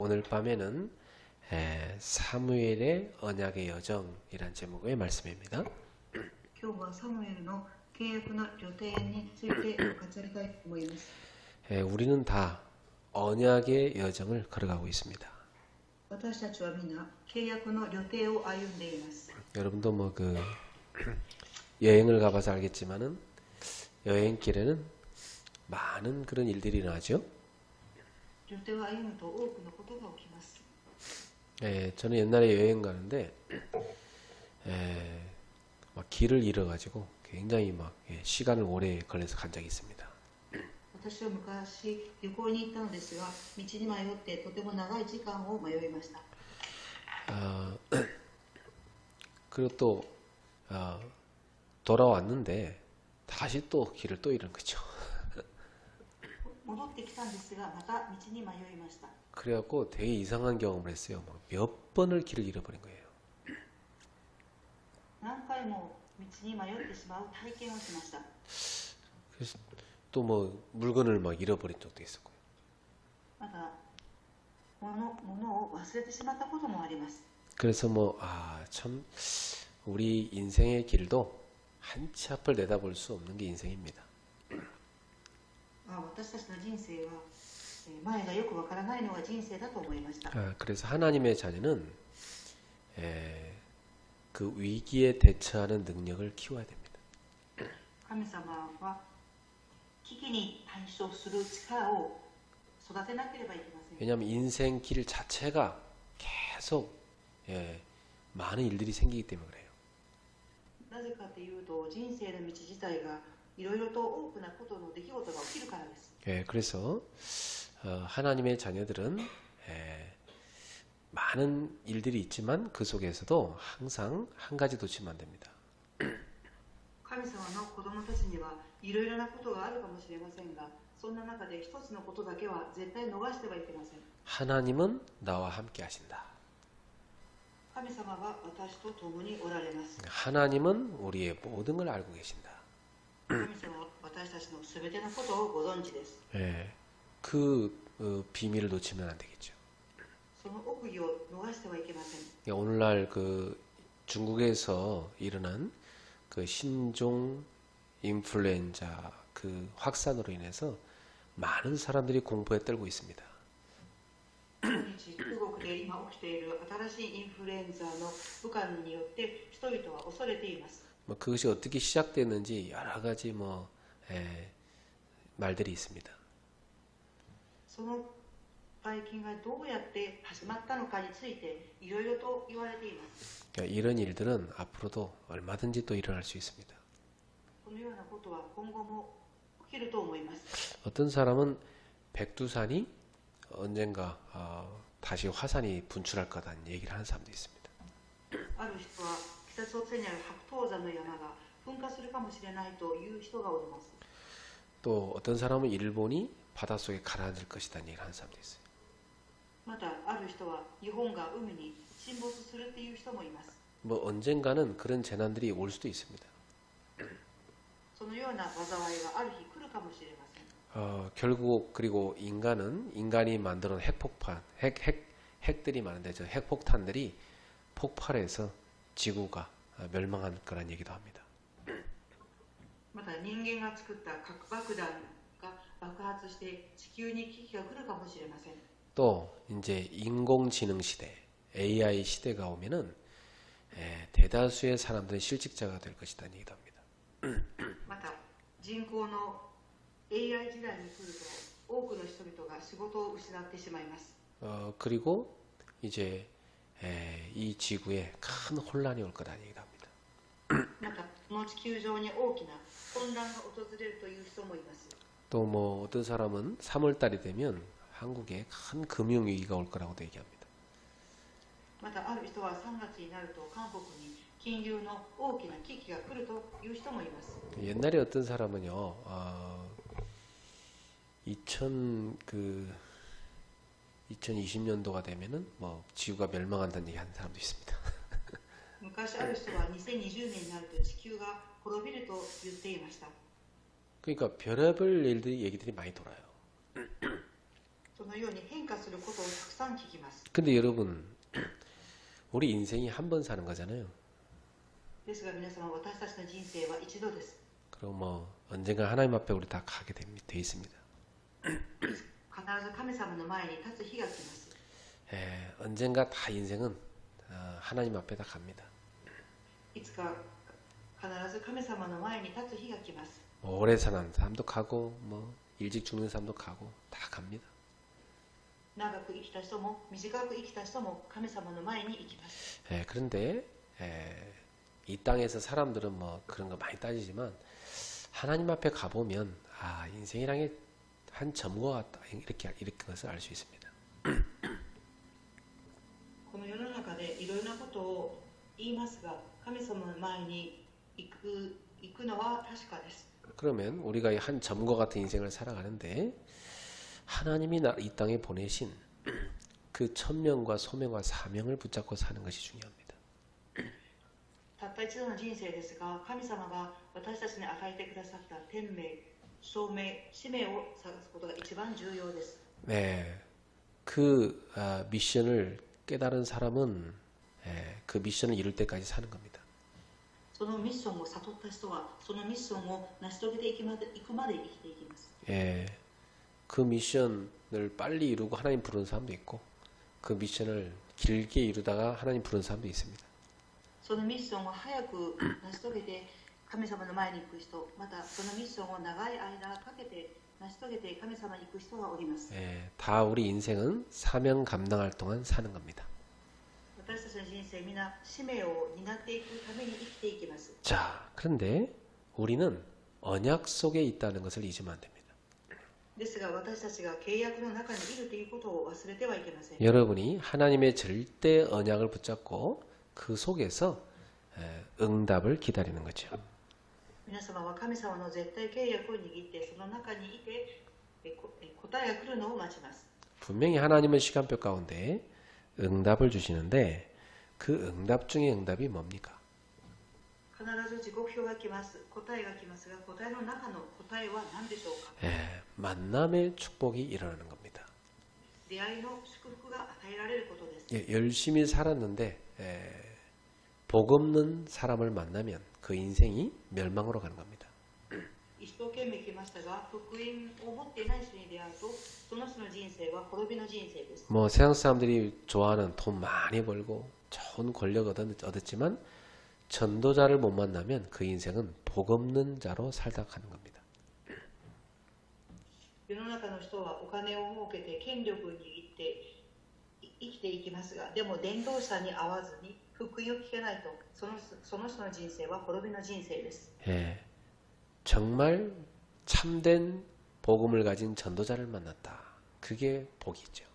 오늘 밤에는 사무엘의 언약의 여정이란 제목의 말씀입니다. 今日はサムエルの契約の旅程について語りたいと思います。 우리는 다 언약의 여정을 걸어가고 있습니다. 私たちはみんな契約の旅程を歩んでいます。 여러분도 여행을 가봐서 알겠지만은 여행길에는 많은 그런 일들이 일어나죠. 旅程を歩むと多くのことが起きます。 저는 옛날에 여행 가는데 길을 잃어가지고 굉장히 시간을 오래 걸려서 간 적이 있습니다. 私は昔旅行に行ったのですが、道に迷ってとても長い時間を迷いました。 그리고 또 돌아왔는데 다시 또 길을 또 잃은 거죠. 戻ってきたんですが、また道に迷いました。 그래갖고 되게 이상한 경험을 했어요. 몇 번을 길을 잃어버린 거예요. 何回も道に迷ってしまう体験をしました。 그래서 또 물건을 잃어버린 적도 있었고요. また物を忘れてしまったこともあります。 그래서 참 우리 인생의 길도 한 치 앞을 내다볼 수 없는 게 인생입니다. 私たちの人生は前がよくわからないのが人生だと思いました。 그래서 하나님의 자녀는 그 위기에 대처하는 능력을 키워야 됩니다. 神様は危機に対処する力を育てなければいけません。 왜냐하면 인생 길 자체가 계속 많은 일들이 생기기 때문에 그래요. なぜかというと、人生の道自体がいろいろと多くなことの出来事が起きるからです。 그래서 하나님의 자녀들은 많은 일들이 있지만 그 속에서도 항상 한 가지 놓치면 안 됩니다. 神様の子供たちにはいろいろなことがあるかもしれませんが、そんな中で一つのことだけは絶対逃してはいけません。 하나님은 나와 함께 하신다. 神様は私と共におられます。 하나님은 우리의 모든 걸 알고 계신다. 神様は私たちのすべてのことをご存知です。 그 비밀을 놓치면 안 되겠죠. その奥義を逃してはいけません。 오늘날 중국에서 일어난 그 신종 인플루엔자 그 확산으로 인해서 많은 사람들이 공포에 떨고 있습니다. 中国で今起きている新しいインフルエンザの武漢によって人々は恐れています。 그것이 어떻게 시작됐는지 여러 가지 말들이 있습니다. そのばい菌がどうやって始まったのかについていろいろと言われています。 이런 일들은 앞으로도 얼마든지 또 일어날 수 있습니다. このようなことは今後も起きると思います。 어떤 사람은 백두산이 언젠가 다시 화산이 분출할 거다는 얘기를 하는 사람도 있습니다. ある人は北朝鮮にある白頭山の山が噴火するかもしれないという人がおります。 또 어떤 사람은 일본이 바닷속에 가라앉을 것이다는 얘기를 하는 사람도 있어요. またある人は日本が海に沈没するっていう人もいます。 언젠가는 그런 재난들이 올 수도 있습니다. そのような災いがある日来るかもしれません。 결국 그리고 인간이 만들어놓은 핵들이 많은데 저 핵폭탄들이 폭발해서 지구가 멸망할 거란 얘기도 합니다. また人間が作った核爆弾が爆発して地球に危機が来るかもしれません。 또 이제 인공지능 시대, AI 시대가 오면은 대다수의 사람들은 실직자가 될 것이라는 얘기도 합니다. また人工の AI 時代に来ると多くの人々が仕事を失ってしまいます。 그리고 이제 이 지구에 큰 혼란이 올 거라는 얘기도 합니다. またこの地球上に大きな混乱が訪れるという人もいます。 또 어떤 사람은 3월달이 되면 한국에 큰 금융위기가 올 거라고도 얘기합니다. またある人は3月になると韓国に金融の大きな危機が来るという人もいます。 옛날에 어떤 사람은요, 2020년도가 되면은 지구가 멸망한다는 얘기 하는 사람도 있습니다. 昔ある人は2020年になると地球が滅びると言っていました。 그러니까 별의별 얘기들이 많이 돌아요. そのように変化することをたくさん聞きます。 근데 여러분, 우리 인생이 한 번 사는 거잖아요. ですが皆様、私たちの人生は一度です。 그리고 뭐 언젠가 하나님 앞에 우리 다 가게 돼 있습니다. 必ず神様の前に立つ日が来ます。 언젠가 다 인생은 하나님 앞에 다 갑니다. いつか必ず神様の前に立つ日が来ます。 뭐 오래 사는 사람도 가고 뭐 일찍 죽는 사람도 가고 다 갑니다. 長く生きた人も短く生きた人も神様の前に行きます。 그런데 이 땅에서 사람들은 뭐 그런 거 많이 따지지만 하나님 앞에 가보면 인생이란 게 한 점과 같다 이렇게 것을 알 수 있습니다. この世の中でいろいろなことを言いますが、神様の前に行くのは確かです。 그러면 우리가 한 점과 같은 인생을 살아가는데 하나님이 이 땅에 보내신 그 천명과 소명과 사명을 붙잡고 사는 것이 중요합니다. たった一度の人生ですが、神様が私たちに与えてくださった天命、証明、使命を探すことが一番重要です。 네, 그 미션을 깨달은 사람은 그 미션을 이룰 때까지 사는 겁니다. そのミッションを悟った人は、そのミッションを成し遂げていくまで生きていきます。 그 미션을 빨리 이루고 하나님 부르는 사람도 있고 그 미션을 길게 이루다가 하나님 부르는 사람도 있습니다. そのミッションを早く成し遂げて神様の前に行く人、またそのミッションを長い間かけて成し遂げて神様に行く人がおります。 다 우리 인생은 사명 감당할 동안 사는 겁니다. 私たちの人生、皆使命を担っていくために生きていきます。 자, 그런데 우리는 언약 속에 있다는 것을 잊으면 안 됩니다. ですが私たちが契約の中にいるということを忘れてはいけません。 여러분이 하나님의 절대 언약을 붙잡고 그 속에서 응답을 기다리는 거죠. 皆様は神様の絶対契約を握ってその中にいて答えが来るのを待ちます。 분명히 하나님은 시간표 가운데 응답을 주시는데 그 응답 중에 응답이 뭡니까? 必ず時刻表が来ます。答えが来ますが、答えの中の答えは何でしょうか。 만남의 축복이 일어나는 겁니다. 出会いの祝福が与えられることです。 열심히 살았는데 복 없는 사람을 만나면 그 인생이 멸망으로 가는 겁니다. 一生懸命来ましたが、福音を持っていない人に出会うと、その人の人生は滅びの人生です。 뭐 세상 사람들이 좋아하는 돈 많이 벌고 좋은 권력 얻었지만 전도자를 못 만나면 그 인생은 복 없는 자로 살다 가는 겁니다. 世の中の人はお金を儲けて権力を握って生きていきますが、でも伝道者に会わずに福音を聞けないと、その人の人生は滅びの人生です。 정말 참된 복음을 가진 전도자를 만났다. 그게 복이죠.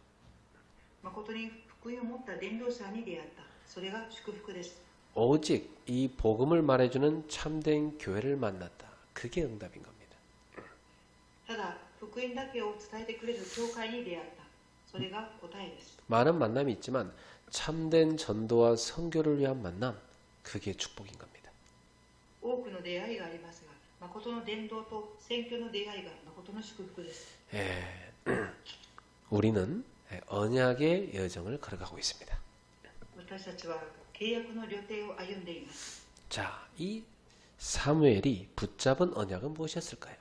誠に福音を持った伝道者に出会った。それが祝福です。 오직 이 복음을 말해주는 참된 교회를 만났다. 그게 응답인 겁니다. ただ福音だけを伝えてくれる教会に出会った。それが答えです。 많은 만남이 있지만 참된 전도와 선교를 위한 만남, 그게 축복인 겁니다. 多くの出会いがありますが、誠の伝道と宣教の出会いが誠の祝福です。 우리는 언약의 여정을 걸어가고 있습니다. 私たちは契約の旅程を歩んでいます。 자, 이 사무엘이 붙잡은 언약은 무엇이었을까요?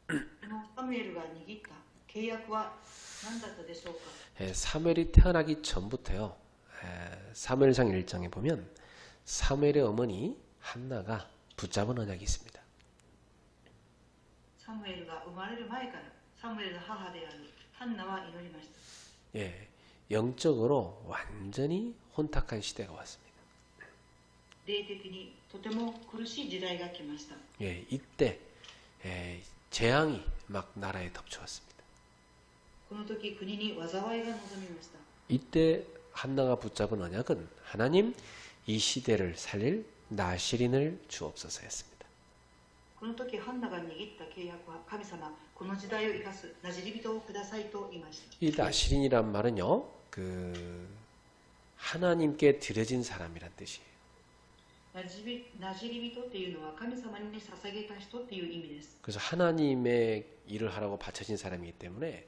このサムエルが握った契約は何だったでしょうか。 사무엘이 태어나기 전부터요. 사무엘상 1장에 보면 사무엘의 어머니 한나가 붙잡은 언약이 있습니다. サムエルが生まれる前からサムエルの母であるハンナは祈りました。 영적으로 완전히 혼탁한 시대가 왔습니다. 霊的にとても苦しい時代が来ました。 이때 재앙이 막 나라에 덮쳐왔습니다. この時国に災いが臨みました。 이때 한나가 붙잡은 언약은 하나님 이 시대를 살릴 나시린을 주옵소서였습니다. この時ハンナが握った契約は、神様この時代を生かすなじり人をくださいと言いました。 이 나시린이란 말은요, 하나님께 드려진 사람이란 뜻이에요. なじり人っていうのは神様に捧げた人っていう意味です。 그래서 하나님의 일을 하라고 바쳐진 사람이기 때문에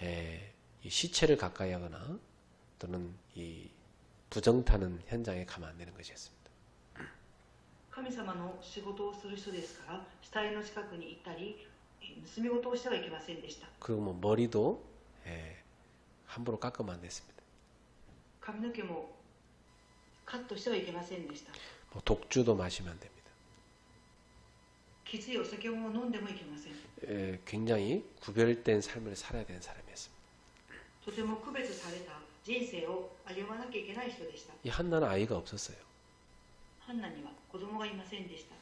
이 시체를 가까이 하거나 또는 이 부정 타는 현장에 가면 안 되는 것이었습니다. 神様の仕事をする人ですから死体の近くに行ったり盗み事をしてはいけませんでした。 그리고 뭐 머리도 함부로 깎으면 안 됐습니다. 髪の毛もカットしてはいけませんでした。 뭐 독주도 마시면 안 됩니다. きついお酒を飲んでもいけません。 굉장히 구별된 삶을 살아야 되는 사람이었습니다. とても区別された人生を歩まなきゃいけない人でした。 이 한나는 아이가 없었어요. ハンナには子供がいませんでした。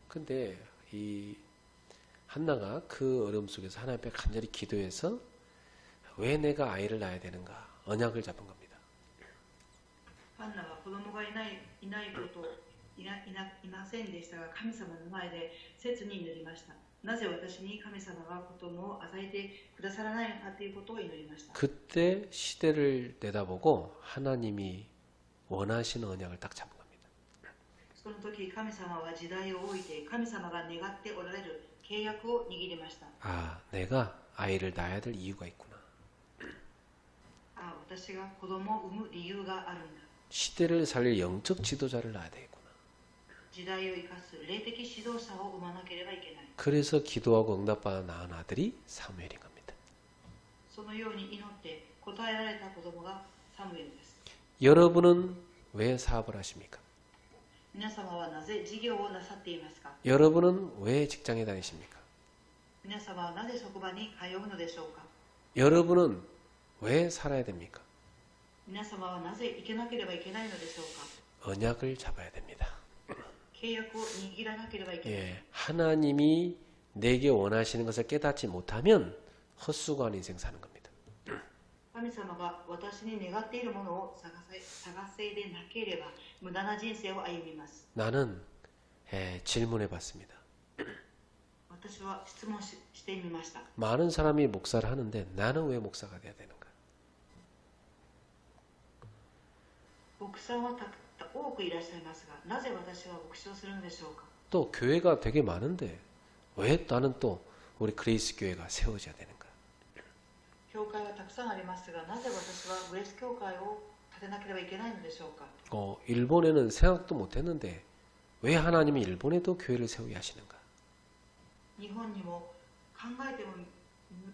근데 이 한나가 그 어려움 속에서 하나님 앞에 간절히 기도해서 왜 내가 아이를 낳아야 되는가 언약을 잡은 겁니다. ハンナは子供がいませんでしたが神様の前で切に祈りました。なぜ私に神様が子供を与えてくださらないのかということを祈りました。 그때 시대를 내다보고 하나님이 원하시는 언약을 딱 잡은 겁니다. その時神様は時代を置いて神様が願っておられる契約を握りました。 아, 내가 아이를 낳아야 될 이유가 있구나. 私が子供を産む理由があるんだ。 시대를 살릴 영적 지도자를 낳아야 되겠구나. 時代を生かす霊的指導者を生まなければいけない。 그래서 기도하고 응답받아 낳은 아들이 사무엘인 겁니다. そのように祈って答えられた子供がサムエルです。 여러분은 왜 사업을 하십니까? 皆様はなぜ事業をなさっていますか？ 여러분은 왜 직장에 다니십니까? 皆様はなぜ職場に通うのでしょうか？ 여러분은 왜 살아야 됩니까? 皆様はなぜ生けなければいけないのでしょうか？ 언약을 잡아야 됩니다. 契約を握らなければいけない。 하나님이 내게 원하시는 것을 깨닫지 못하면 헛수고한 인생 사는 겁니다. 神様が私に願っているものを探せでなければ無駄な人生を歩みます。 나는 질문해 봤습니다. 私は質問してみました。 많은 사람이 목사를 하는데 나는 왜 목사가 돼야 되는가? 牧師さんは多くいらっしゃいますが、なぜ私は牧師をするのでしょうか？ 또 교회가 되게 많은데 왜 나는 또 우리 그레이스 교회가 세워져야 되는가? 教会はたくさんありますが、なぜ私はグレース教会を建てなければいけないのでしょうか？ 일본에는 생각도 못했는데 왜 하나님이 일본에도 교회를 세우게 하시는가? 日本にも考えても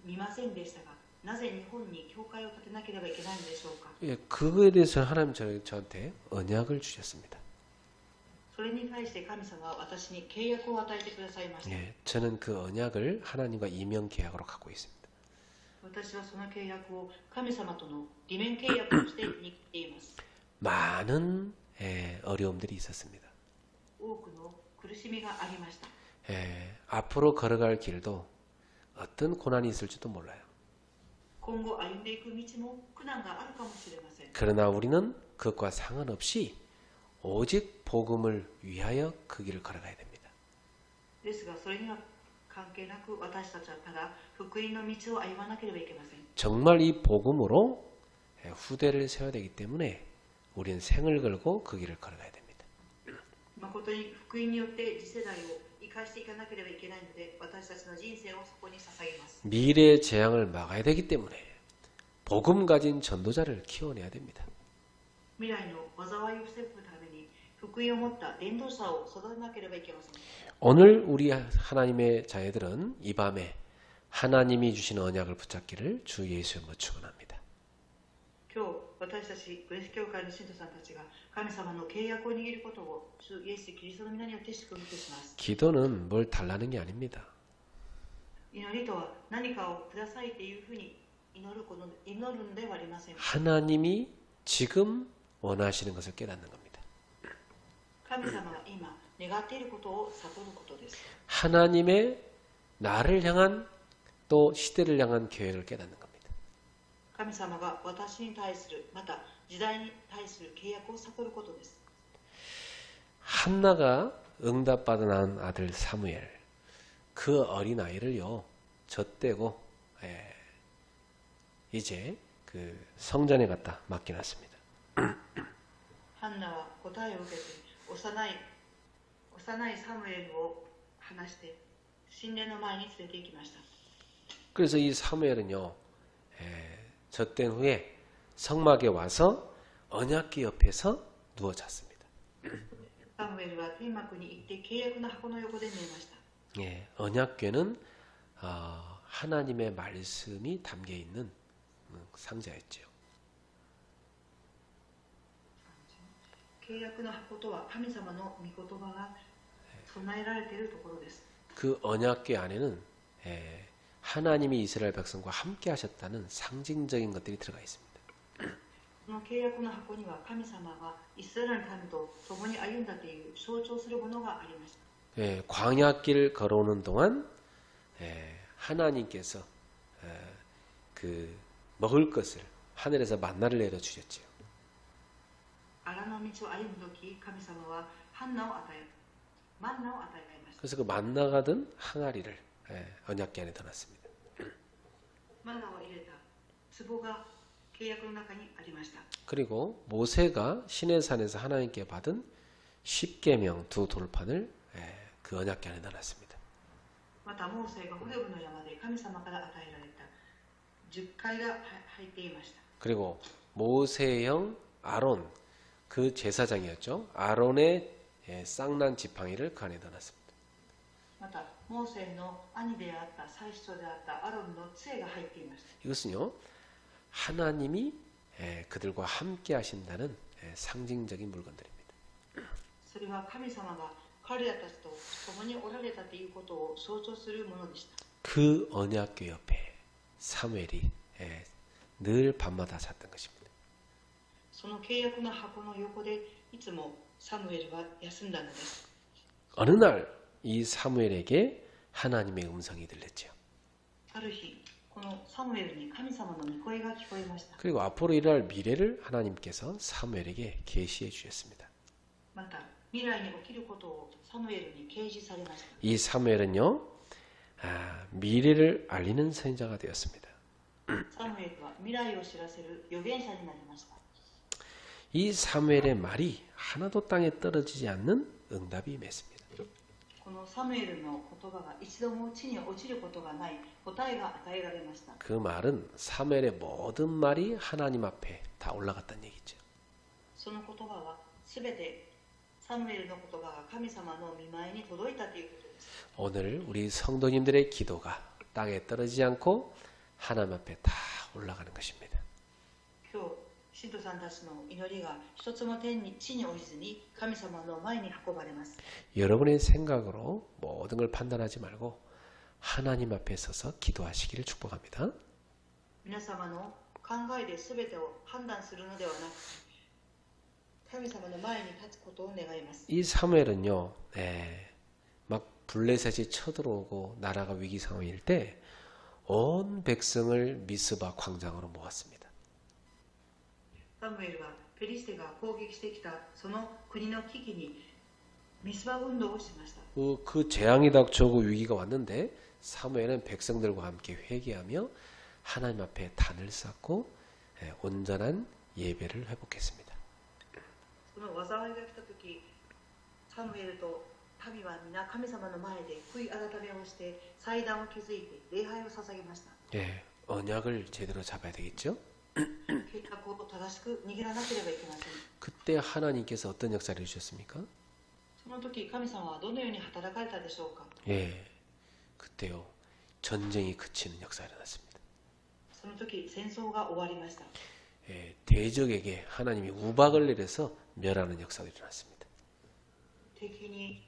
みませんでしたが、なぜ日本に教会を建てなければいけないのでしょうか？ 그거에 대해서 하나님 저한테 언약을 주셨습니다. それに対して神様は私に契約を与えてくださいました。 저는 그 언약을 하나님과 이면 계약으로 갖고 있습니다. 私はその契約を神様との利面契約として握っています。 많은 어려움들이 있었습니다. 多くの苦しみがありました。 앞으로 걸어갈 길도 어떤 고난이 있을지도 몰라요. 今後歩んでいく道も苦難があるかもしれません。 그러나 우리는 그것과 상관없이 오직 복음을 위하여 그 길을 걸어가야 됩니다. ですがそれには関係なく私たちはただ福音の道を歩まなければいけません。 정말 이 복음으로 후대를 세워야 되기 때문에 우리는 생을 걸고 그 길을 걸어가야 됩니다. 誠に福音によって次世代を生かしていかなければいけないので、私たちの人生をそこに捧げます。 미래의 재앙을 막아야 되기 때문에 복음 가진 전도자를 키워내야 됩니다. 未来の災いを防ぐために福音を持った伝道者を育てなければいけません。 오늘 우리 하나님의 자녀들은 이 밤에 하나님이 주시는 언약을 붙잡기를 주 예수의 이름으로 축원합니다. 今日私たちグレース教会の信徒さんたちが神様の契約を握ることを主イエス・キリストの皆によって祝福します。 기도는 뭘 달라는 게 아닙니다. 祈りとは何かをくださいというふうに祈るのではありません。 하나님이 지금 원하시는 것을 깨닫는 겁니다. 神様が今願っていることを悟ることです。 하나님의 나를 향한 또 시대를 향한 계획을 깨닫는 겁니다. 神様が私に対するまた時代に対する契約を悟ることです。 한나가 응답받아 낳은 아들 사무엘 그 어린 아이를요 젖대고 이제 그 성전에 갖다 맡겨놨습니다. ハンナは答えを受けて幼いサムエルを離して神殿の前に連れて行きました。 그래서 이 사무엘은요, 젖된 후에 성막에 와서 언약궤 옆에서 누워 잤습니다. サムエルは天幕に行って契約の箱の横で寝ました。 예, 언약궤는 하나님의 말씀이 담겨 있는 상자였죠. 契約の箱とは神様の御言葉が備えられているところです。 그 언약궤 안에는 하나님이 이스라엘 백성과 함께 하셨다는 상징적인 것들이 들어가 있습니다. この契約の箱には神様がイスラエルの民と共に歩んだという象徴するものがありました。 광야길 걸어오는 동안 하나님께서 그 먹을 것을 하늘에서 만나를 내려 주셨지요. 荒野道を歩む時、神様はマンナを与えられました。 그래서 그 만나가 든 항아리를 언약궤 안에 넣어놨습니다. マンナを入れた壺が契約の中にありました。 그리고 모세가 시내산에서 하나님께 받은 십계명 두 돌판을 그 언약궤 안에 넣어놨습니다. またモーセがホレブの山で神様から与えられた10回が入っていました。 그리고 모세의 형 아론, 그 제사장이었죠. 아론의 쌍난 지팡이를 그 안에 넣어놨습니다. またモーセの兄であった最初であったアロンの杖が入っていました。 이것은요, 하나님이 그들과 함께 하신다는 상징적인 물건들입니다. それは神様が彼らたちと共におられたということを象徴するものでした。 그 언약궤 옆에 사무엘이 늘 밤마다 잤던 것입니다. その契約の箱の横でいつもサムエルは休んだのです。 어느 날 이 사무엘에게 하나님의 음성이 들렸죠. ある日、このサムエルに神様の御声が聞こえました。 그리고 앞으로 일어날 미래를 하나님께서 사무엘에게 계시해 주셨습니다. また未来に起きることをサムエルに掲示されました。 이 사무엘은요, 미래를 알리는 선지자가 되었습니다. サムエルは未来を知らせる預言者になりました。 이 사무엘의 말이 하나도 땅에 떨어지지 않는 응답이 임했습니다. このサムエルの言葉が一度も地に落ちることがない答えが与えられました。 그 말은 사무엘의 모든 말이 하나님 앞에 다 올라갔다는 얘기죠. その言葉はすべてサムエルの言葉が神様の御前に届いたということです。 오늘 우리 성도님들의 기도가 땅에 떨어지지 않고 하나님 앞에 다 올라가는 것입니다. 今日信徒さんたちの祈りが一つも地に落ちずに神様の前に運ばれます。 여러분의 생각으로 모든 걸 판단하지 말고 하나님 앞에 서서 기도하시기를 축복합니다. 皆様の考えで全てを判断するのではなく、神様の前に立つことを願います。 이 사무엘은요, 막 블레셋이 쳐들어오고 나라가 위기 상황일 때 온 백성을 미스바 광장으로 모았습니다. サムエルはペリシテが攻撃してきたその国の危機にミスバ運動をしました。 그 재앙이 닥쳐오고 위기가 왔는데 사무엘은 백성들과 함께 회개하며 하나님 앞에 단을 쌓고 온전한 예배를 회복했습니다. その災いが来た時、サムエルと民は皆神様の前で悔い改めをして祭壇を築いて礼拝を捧げました。 언약을 제대로 잡아야 되겠죠? 計画を正しく握らなければいけません。 그때 하나님께서 어떤 역사를 해주셨습니까? その時神様はどのように働かれたでしょうか。 그때요, 전쟁이 그치는 역사가 일어났습니다. その時戦争が終わりました。 대적에게 하나님이 우박을 내려서 멸하는 역사가 일어났습니다. 敵に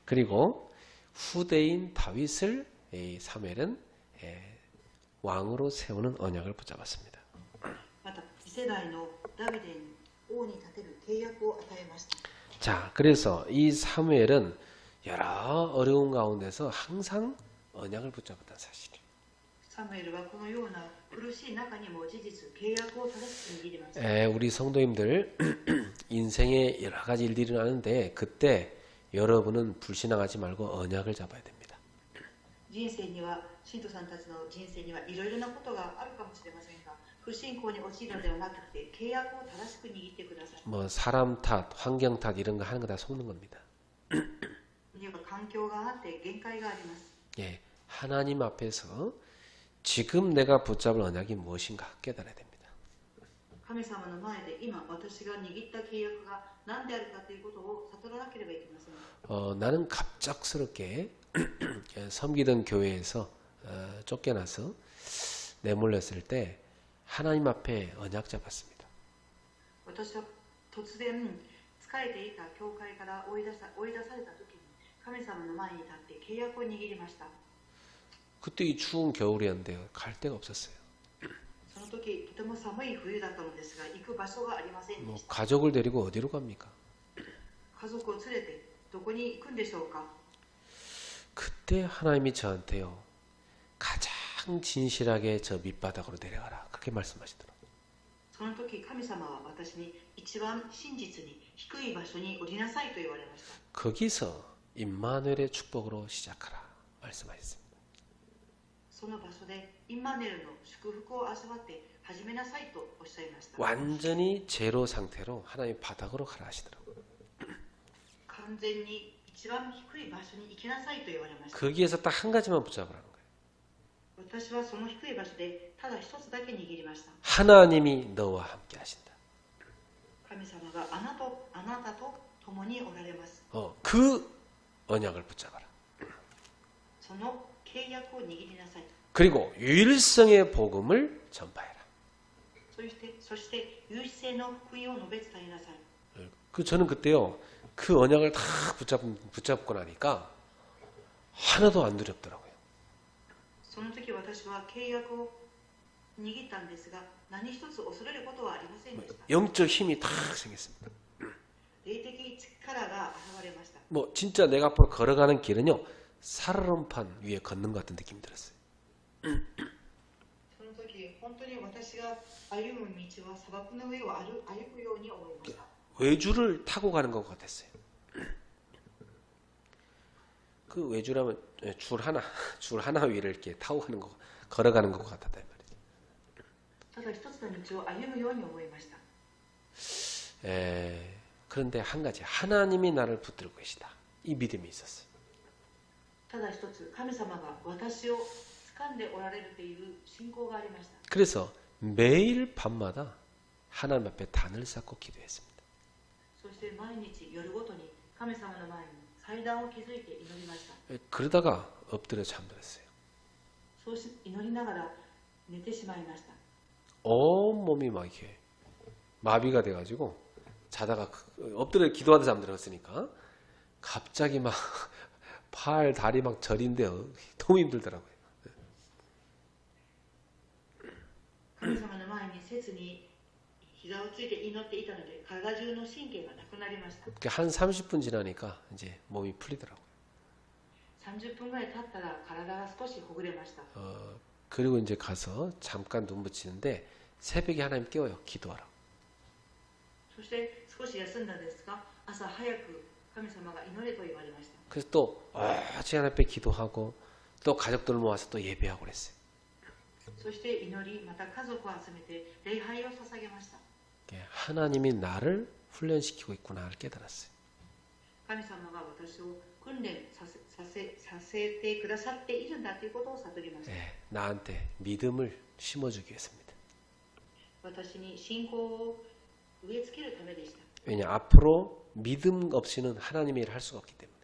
그리고 후대인 다윗을 사무엘은 왕으로 세우는 언약을 붙잡았습니다. また次世代のダビデに王に立てる契約を与えました。 자, 그래서 이 사무엘은 여러 어려운 가운데서 항상 언약을 붙잡았다는 사실이에요. サムエルはこのような苦しい中にも事実契約を正しく握りました。 우리 성도님들 인생에 여러 가지 일들이 일어나는데 그때 여러분은 불신앙하지 말고 언약을 잡아야 됩니다. 人生には信徒さんたちの人生にはいろいろなことがあるかもしれませんが、不信仰に陥るのではなくて契約を正しく握ってください。 사람 탓, 환경 탓 이런 거 하는 거 다 속는 겁니다. には環境があって限界があります。 예, 하나님 앞에서 지금 내가 붙잡을 언약이 무엇인가 깨달아야 됩니다. 神様の前で今私が握った契約が何であるかということを悟らなければいけません。 나는 갑작스럽게 섬기던 교회에서 쫓겨나서 내몰렸을 때 하나님 앞에 언약 잡았습니다. 私は突然仕えていた教会から追い出された時に神様の前に立って契約を握りました。 그때 이 추운 겨울이었는데 갈 데가 없었어요. その時とても寒い冬だったのですが行く場所がありませんで 뭐 した。 가족을 데리고 어디로 갑니까? 家族を連れてどこに行くんでしょうか。 그때 하나님이 저한테요. 가장 진실하게 저 밑바닥으로 내려가라. 그렇게 말씀하시더라고요. その時神様は私に一番真実に低い場所に降りなさいと言われました。 거기서 임마누엘의 축복으로 시작하라 말씀하셨습니다. その場所でインマヌエルの祝福を味わって始めなさいとおっしゃいました。 완전히 제로 상태로 하나님 바닥으로 가라 하시더라고요. 完全に一番低い場所に行きなさいと言われました。 거기에서 딱 한 가지만 붙잡으라는 거예요. 私はその低い場所でただ一つだけ握りました。 하나님이 너와 함께 하신다. 神様があなたと共におられます。 그 언약을 붙잡아라. その契約を握りなさい。 그리고 유일성의 복음을 전파해라. そして唯一性の福音を述べ伝えなさい。 저는 그때요. 그 언약을 다 붙잡고 나니까 하나도 안 두렵더라고요. その時私は契約を握ったんですが何一つ恐れることはありませんでした。 영적 힘이 탁 생겼습니다. 霊的力が現れました。 뭐 진짜 내가 앞으로 걸어가는 길은요. 살얼음판 위에 걷는 것 같은 느낌이 들었어요. その時本当に私が歩む道は砂漠の上を歩くように思いました。 외주를 타고 가는 것 같았어요. 그 외주라면 줄 하나 위를 이렇게 타고 가는 거, 걸어가는 것 같았단 말이죠. ただ一つの道を歩むように思いました。 그런데 한 가지 하나님이 나를 붙들고 계시다. 이 믿음이 있었어요. ただ一つ神様が私を掴んでおられるという信仰がありました。 그래서 매일 밤마다 하나님 앞에 단을 쌓고 기도했습니다. そして毎日夜ごとに神様の前に祭壇を築いて祈りました。 그러다가 엎드려 잠들었어요. そうし祈りながら寝てしまいました。 온몸이 막 이렇게 마비가 돼가지고 자다가 엎드려 기도하다 잠들었으니까 갑자기 막 팔, 다리 막 저린데 너무 힘들더라고요. 神様の前に切に膝をついて祈っていたので体中の神経がなくなりました。 한 30분 지나니까 이제 몸이 풀리더라고요. 30分ぐらい経ったら体が少しほぐれました。 그리고 이제 가서 잠깐 눈 붙이는데 새벽에 하나님 깨워요. 기도하라. そして少し休んだんですが朝早く神様が祈れと言われました。 그래서 또 하나님 앞에 기도하고 또 가족들 모아서 또 예배하고 그랬어요. そして祈りまた家族を集めて礼拝を捧げました。 하나님이 나를 훈련시키고 있구나를 깨달았어요. 神様が私を訓練させてくださっているんだということを悟りました。 나한테 믿음을 심어주기 위해서입니다. 私に信仰を植え付けるためでした。 왜냐 앞으로 믿음 없이는 하나님의 일을 할 수가 없기 때문에.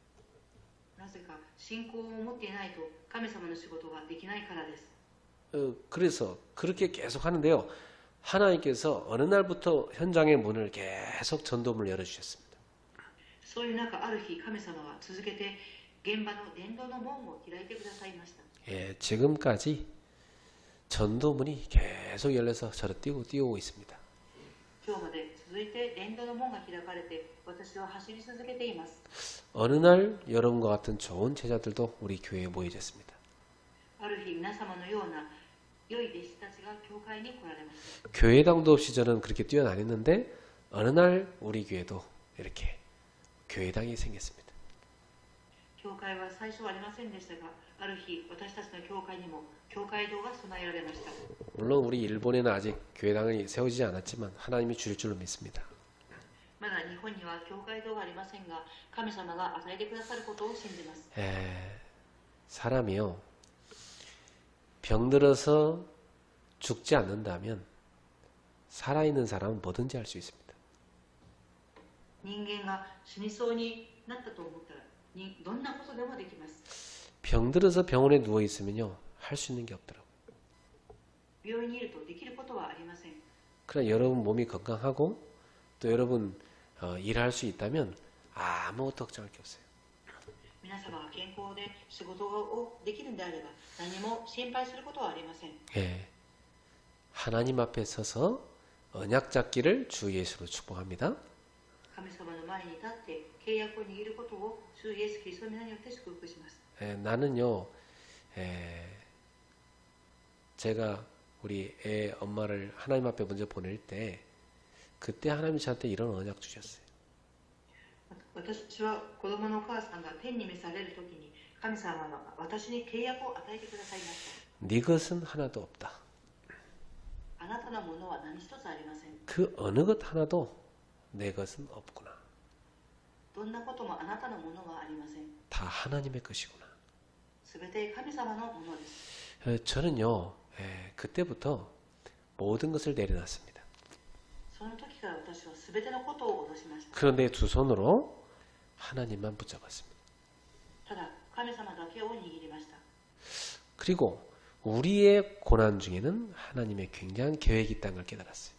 なぜか信仰を持っていないと神様の仕事ができないからです。 그래서 그렇게 계속 하는데요. 하나님께서 어느 날부터 현장의 문을 계속 전도문을 열어주셨습니다. そういう中ある日神様は続けて現場の伝道の門を開いてくださいました。 지금까지 전도문이 계속 열려서 저를 띄우고 있습니다. 今日まで続いて伝道の門が開かれて私は走り続けています。 어느 날 여러분과 같은 좋은 제자들도 우리 교회에 모여졌습니다. ある日皆様のような良い弟子たちが教会に来られました。 교회당도 없이 저는 그렇게 뛰어다녔는데 어느 날 우리 교회도 이렇게 교회당이 생겼습니다. 教会は最初はありませんでしたが、ある日私たちの教会にも教会堂が備えられました。 물론 우리 일본에는 아직 교회당이 세워지지 않았지만 하나님이 주실 줄로 믿습니다. まだ日本には教会堂がありませんが、神様が与えてくださることを信じます。 사람이요, 병들어서 죽지 않는다면 살아있는 사람은 뭐든지 할 수 있습니다. 人間が死にそうになったと思ったら、どんなことでもできます。 병들어서 병원에 누워 있으면요, 할 수 있는 게 없더라고요. 病院にいるとできることはありません。 그러나 여러분 몸이 건강하고 또 여러분 일할 수 있다면 아무것도 걱정할 게 없어요. 皆様が健康で仕事をできるんであれば何も心配することはありません。 예, 하나님 앞에 서서 언약 잡기를 주 예수로 축복합니다. 神様の前に立って契約を握ることを主イエスキリストの皆によって祝福します。 나는요, 제가 우리 애 엄마를 하나님 앞에 먼저 보낼 때 그때 하나님이 저한테 이런 언약 주셨어요. 私は子供のお母さんが天に召されるときに神様は私に契約を与えてくださいました。 네 것은 하나도 없다. あなたのものは何一つありません。 그 어느 것 하나도 내 것은 없구나. どんなこともあなたのものはありません。 다 하나님의 것이구나. すべて神様のものです。 저는요, 그때부터 모든 것을 내려놨습니다. その時から私はすべてのことを下ろしました。 그런데 두 손으로 하나님만 붙잡았습니다. ただ神様だけを握りました。 그리고 우리의 고난 중에는 하나님의 굉장한 계획이 있다는 걸 깨달았어요.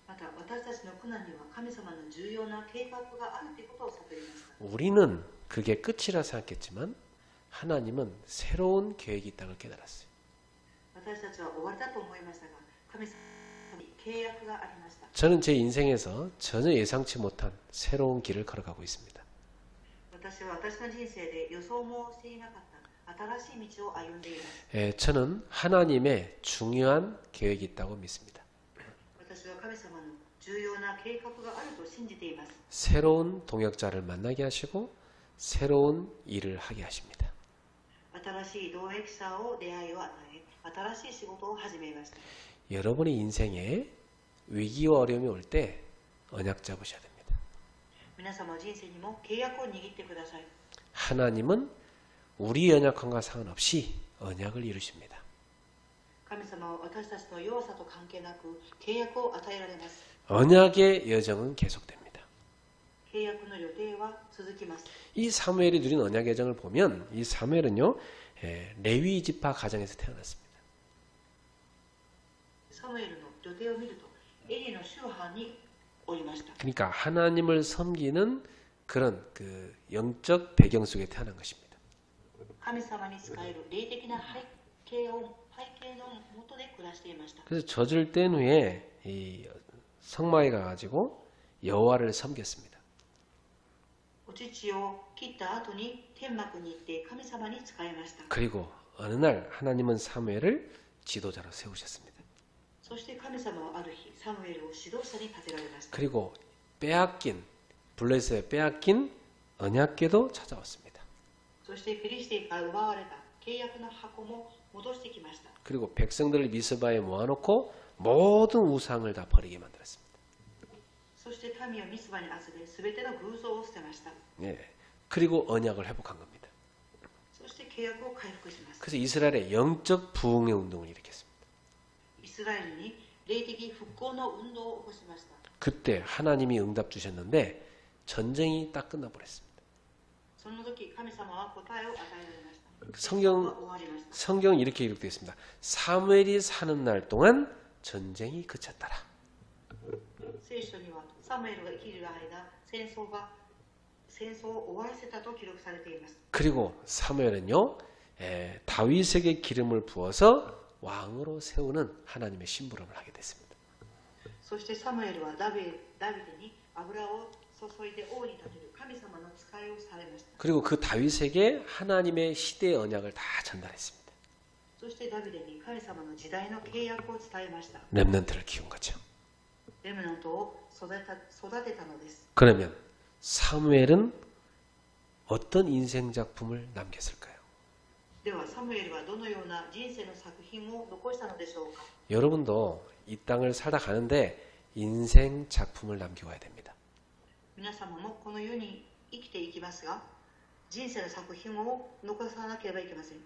また私たちの苦難には神様の重要な計画があるということを悟りました。 우리는 그게 끝이라 생각했지만 하나님은 새로운 계획이 있다는 걸 깨달았어요. 私たちは終わりだと思いましたが神様に契約がありました。 저는 제 인생에서 전혀 예상치 못한 새로운 길을 걸어가고 있습니다. 私は私の人生で予想もしていなかった新しい道を歩んでいます。 저는 하나님의 중요한 계획이 있다고 믿습니다. 私は神様の重要な計画があると信じています。 새로운 동역자를 만나게 하시고 새로운 일을 하게 하십니다. 新しい同益者を出会いを与え、新しい仕事を始めました。 여러분의 인생에 위기와 어려움이 올 때 언약 잡으셔야 됩니다. 皆様の人生にも契約を握ってください。 하나님은 우리 언약함과 상관없이 언약을 이루십니다. 神様は私たちの弱さと関係なく契約を与えられます。 언약의 여정은 계속됩니다. 契約の予定は続きます。 이 사무엘이 누린 언약 여정을 보면 이 사무엘은요, 레위 지파 가정에서 태어났습니다. サムエルの予定を見るとエリの宗派におりました。 그러니까 하나님을 섬기는 그런 그 영적 배경 속에 태어난 것입니다. 神様に仕える霊的な背景のもとで暮らしていました。 그래서 젖을 뗀 후에 이 성막에 가가지고 여호와를 섬겼습니다. お乳を切った後に天幕に行って神様に仕えました。 그리고 어느 날 하나님은 사무엘을 지도자로 세우셨습니다. そして神様はある日サムエルを指導者に立てられました。 그리고 빼앗긴 블레셋에 빼앗긴 언약궤도 찾아왔습니다. そしてフィリシテから奪われた契約の箱も戻してきました。 그리고 백성들을 미스바에 모아놓고 모든 우상을 다 버리게 만들었습니다. そして民をミスバに集め全ての偶像を捨てました。 예. 그리고 언약을 회복한 겁니다. そして契約を回復します。 그래서 이스라엘의 영적 부흥의 운동을 일으켰습니다. イスラエルに霊的復興の運動を起こしました。 그때 하나님이 응답 주셨는데 전쟁이 딱 끝나버렸습니다. その時神様は答えを与えられました。 성경 終わりました。 성경은 이렇게 기록되어 있습니다. 사무엘이 사는 날 동안 전쟁이 그쳤더라. 聖書にはサムエルが生きる間戦争を終わらせたと記録されています。 그리고 사무엘은요, 다윗에게 기름을 부어서 왕으로 세우는 하나님의 심부름을 하게 됐습니다. そしてサムエルはダビデに油を注いで王に立てる神様の使いをされました。 그리고 그 다윗에게 하나님의 시대의 언약을 다 전달했습니다. そしてダビデに神様の時代の契約を伝えました。 렘넌트를 키운 거죠. レムナントを育てたのです。 그러면 사무엘은 어떤 인생 작품을 남겼을까요? ではサムエルはどのような人生の作品を残したのでしょうか。 여러분도 이 땅을 살다 가는데 인생 작품을 남겨와야 됩니다. 皆様もこの世に生きていきますが、人生の作品を残さなければいけません。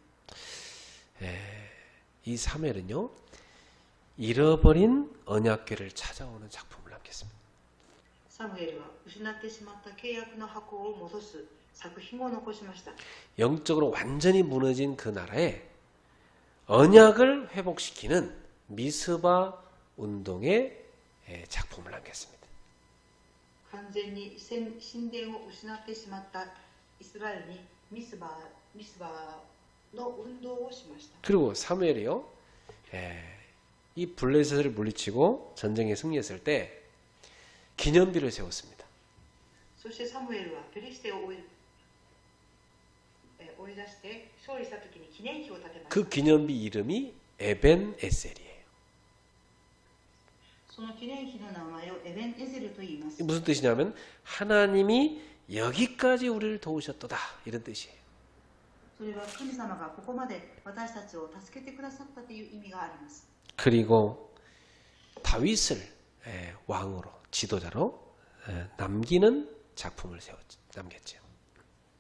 이 사무엘은요, 잃어버린 언약궤를 찾아오는 작품을 남겼습니다. サムエルは失ってしまった契約の箱を戻す作品を残しました。 영적으로 완전히 무너진 그 나라에 언약을 회복시키는 미스바 운동의 작품을 남겼습니다. 完全に神殿を失ってしまったイスラエルにミスバの運動をしました。 그리고 사무엘이요, 이 블레셋을 물리치고 전쟁에 승리했을 때 기념비를 세웠습니다. そしてサムエルはペリシテを追い出して勝利した時に記念碑を建てました。 그 기념비 이름이 에벤 에셀이에요. その記念碑の名前をエベンエゼルと言います。 무슨 뜻이냐면 하나님이 여기까지 우리를 도우셨도다, 이런 뜻이에요. それは神様がここまで私たちを助けてくださったという意味があります。 그리고 다윗을 왕으로, 지도자로 남기는 작품을 남겼죠.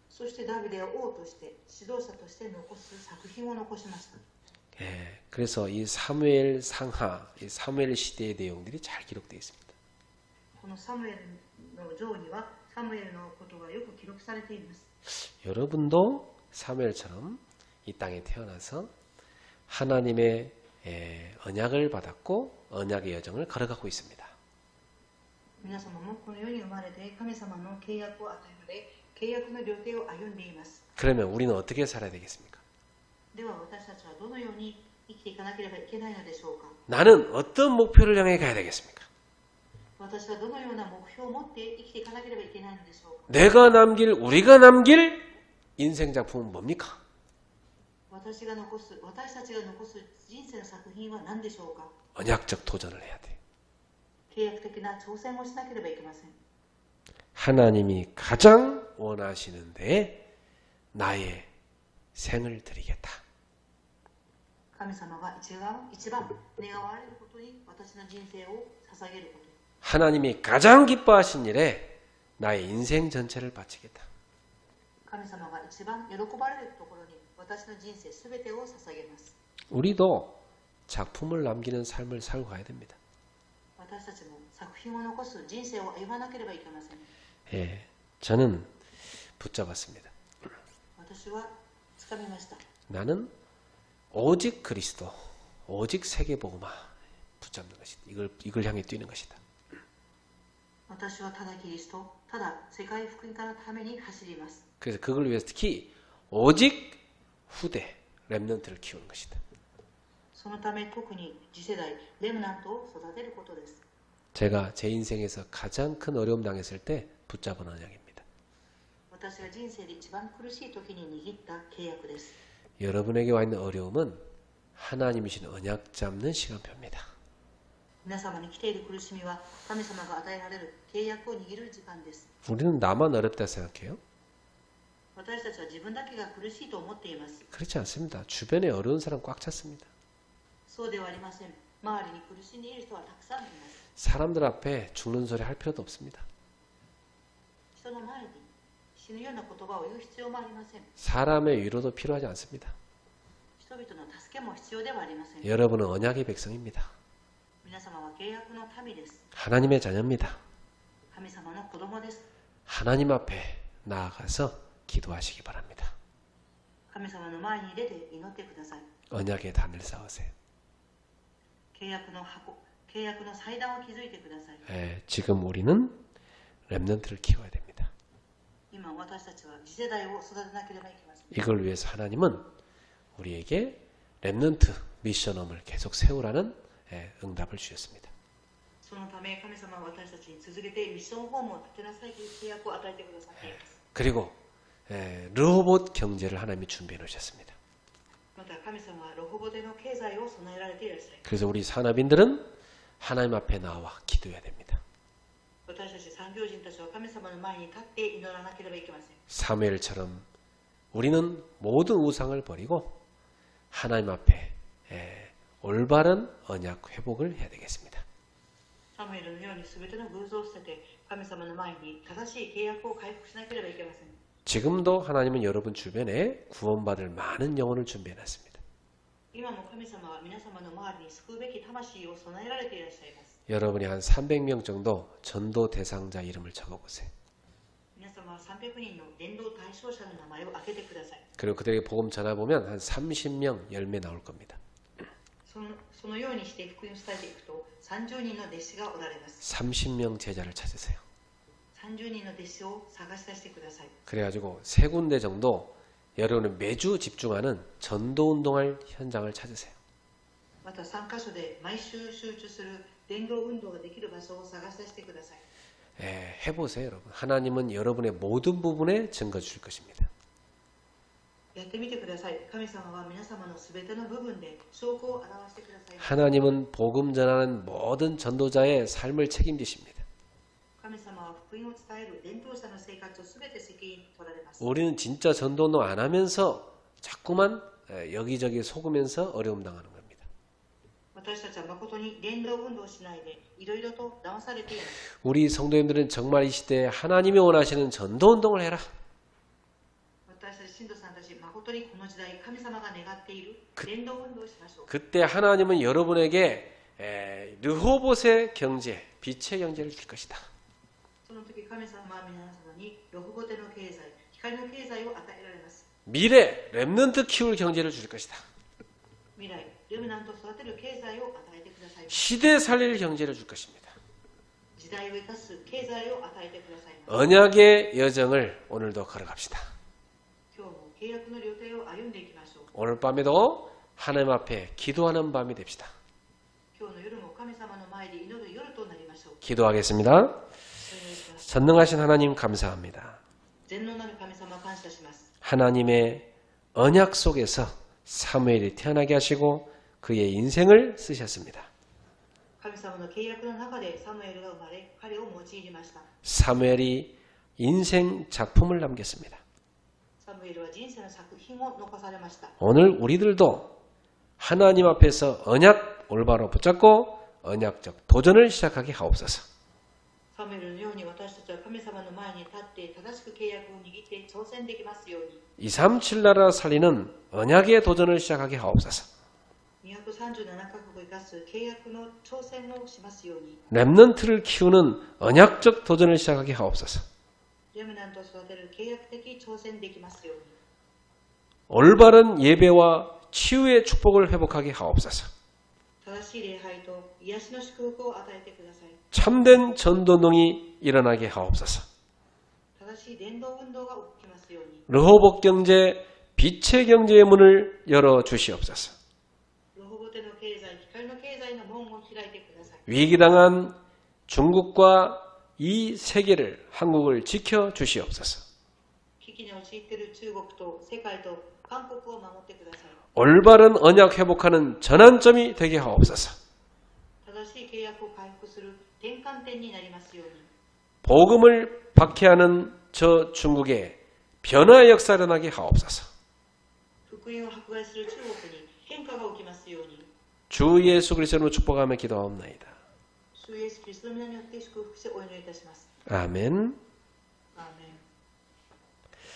そしてダビデを王として指導者として残す作品を残しました。 그래서 이 사무엘 상하, 이 사무엘 시대의 내용들이 잘 기록되어 있습니다. このサムエルの像にはサムエルのことがよく記録されています。 여러분도 사무엘처럼 이 땅에 태어나서 하나님의 언약을 받았고 언약의 여정을 걸어가고 있습니다. 皆様もこの世に生まれて神様の契約を与えられ、契約の旅程を歩んでいます。 그러면 우리는 어떻게 살아야 되겠습니까? では私たちはどのように生きていかなければいけないのでしょうか。 나는 어떤 목표를 향해 가야 되겠습니까? 私はどのような目標を持って生きていかなければいけないのでしょうか。 내가 남길, 우리가 남길 인생 작품은 뭡니까? 私たちが残す人生の作品は何でしょうか。 언약적 도전을 해야 돼. 契約的な挑戦をしなければいけません。 하나님이 가장 원하시는데 나의 생을 드리겠다. 神様が一番願われることに私の人生を捧げること。 하나님이 가장 기뻐하신 일에 나의 인생 전체를 바치겠다. 神様が一番喜ばれるところに私の人生すべてを捧げます。 우리도 작품을 남기는 삶을 살고 가야 됩니다. 私たちも作品を残す人生を歩まなければいけません。 저는 붙잡았습니다. 私は掴みました。 나는 오직 그리스도, 오직 세계복음화 붙잡는 것이다. 이걸 향해 뛰는 것이다. 私はただキリスト、ただ世界福音化のために走ります。 그래서 그걸 위해서 특히 오직 후대, 렘넌트를 키우는 것이다. そのため特に次世代、レムナントを育てることです。 제가 제 인생에서 가장 큰 어려움 당했을 때 붙잡은 언약입니다. 私が人生で一番苦しい時に握った契約です。 여러분에게 와 있는 어려움은 하나님이신 언약 잡는 시간표입니다. 皆様に来ている苦しみは神様が与えられる契約を握る時間です。 우리는 나만 어렵다 생각해요? 私たちは自分だけが苦しいと思っています。 그렇지 않습니다. 주변에 어려운 사람 꽉 찼습니다. そうではありません。周りに苦しんでいる人はたくさんいます。 사람들 앞에 죽는 소리 할 필요도 없습니다. 人の前に死ぬような言葉を言う必要もありません。 사람의 위로도 필요하지 않습니다. 人々の助けも必要ではありません。 여러분은 언약의 백성입니다. 皆様は契約の民です。 하나님의 자녀입니다. 神様の子供です。 하나님 앞에 나아가서 기도하시기 바랍니다. 神様の前に出て祈ってください。 언약의 단을 쌓으세요. 契約の箱、契約の祭壇を築いてください。 지금 우리는 렘넌트를 키워야 됩니다. 今私たちは次世代を育てなければいけません。 이걸 위해서 하나님은 우리에게 렘넌트 미션홈을 계속 세우라는 응답을 주셨습니다. そのため神様は私たちに続けてミッションホームを建てなさいという契約を与えてくださっています。 그리고 르호봇 경제를 하나님이 준비해 놓으셨습니다. また神様はロホボテの経済を備えられていらっしゃいます。 그래서 우리 산업인들은 하나님 앞에 나와 기도해야 됩니다. 私たち産業人たちは神様の前に立って祈らなければいけません。 사무엘처럼 우리는 모든 우상을 버리고 하나님 앞에 올바른 언약 회복을 해야 되겠습니다. サムエルのように全ての偶像を捨てて神様の前に正しい契約を回復しなければいけません。 지금도 하나님은 여러분 주변에 구원받을 많은 영혼을 준비해놨습니다. 今も神様は皆様の周りに救うべき魂を備えられていらっしゃいます。 여러분이 한 300명 정도 전도 대상자 이름을 적어보세요. 皆様は300人の伝道対象者の名前を挙げてください。 그리고 그들에게 복음 전해보면 한 30명 열매 나올 겁니다. そのようにして福音を伝えていくと30人の弟子がおられます。 30명 제자를 찾으세요. 30人の弟子を探し出してください。 그래가지고 3군데 정도 여러분은 매주 집중하는 전도 운동할 현장을 찾으세요. また3カ所で毎週集中する伝道運動ができる場所を探し出してください。 해보세요, 여러분. 하나님은 여러분의 모든 부분에 증거 주실 것입니다. やってみてください。神様は皆様のすべての部分で証拠を表してください。 하나님은 복음 전하는 모든 전도자의 삶을 책임지십니다. 神様は福音を伝える伝道者の生活をすべて責任取られます。 우리는 진짜 전도 운동 안 하면서 자꾸만 여기저기 속으면서 어려움 당하는 겁니다. 私たちは誠に伝道運動をしないでいろいろと騙されています。 우리 성도님들은 정말 이 시대에 하나님이 원하시는 전도 운동을 해라. 私たち信徒さんたち、誠にこの時代神様が願っている伝道運動をしましょう。 그때 하나님은 여러분에게 르호봇의 경제, 빛의 경제를 줄 것이다. その時神様は皆様にロホボテの経済、光の経済を与えられます。 미래 렘넌트 키울 경제를 줄 것이다. 未来、レムナントを育てる経済を与えてくださいます。 시대 살릴 경제를 줄 것입니다. 時代を生かす経済を与えてくださいます。 언약의 여정을 오늘도 걸어갑시다. 今日も契約の旅程を歩んでいきましょう。 오늘 밤에도 하나님 앞에 기도하는 밤이 됩시다. 今日の夜も神様の前で祈る夜となりましょう。 기도하겠습니다. お願いします。 전능하신 하나님 감사합니다. 全能なる神様感謝します。 하나님의 언약 속에서 사무엘이 태어나게 하시고 그의 인생을 쓰셨습니다. 神様の契約の中でサムエルが生まれ、彼を用いました。 사무엘이 인생 작품을 남겼습니다. サムエルは人生の作品を残されました。 오늘 우리들도 하나님 앞에서 언약 올바로 붙잡고 언약적 도전을 시작하게 하옵소서. サムエルのように私たちは神様の前に立って正しく契約を握って挑戦できますように。 237 나라 살리는 언약의 도전을 시작하게 하옵소서. 237カ国を生かす契約の挑戦をしますように。 렘넌트를 키우는 언약적 도전을 시작하게 하옵소서. レムナントを育てる契約的挑戦できますように。 올바른 예배와 치유의 축복을 회복하게 하옵소서. 正しい礼拝と癒しの祝福を与えてください。 참된 전도운동이 일어나게 하옵소서. 正しい伝道運動が起きますように。 르호복 경제, 빛의 경제의 문을 열어 주시옵소서. ロホボテの経済、光の経済の門を開いてください。 위기당한 중국과 이 세계를, 한국을 지켜 주시옵소서. 危機に陥っている中国と世界と韓国を守ってください。 올바른 언약 회복하는 전환점이 되게 하옵소서. 正しい契約を回復する転換点になりますように。 복음을 박해하는 저 중국에 변화의 역사가 일어나게 하옵소서. 福音を迫害する中国に変化が起きますように。 주 예수 그리스도로 축복하며 기도하옵나이다. 主イエスキリストの皆によって祝福してお祈りいたします。아멘. アーメン。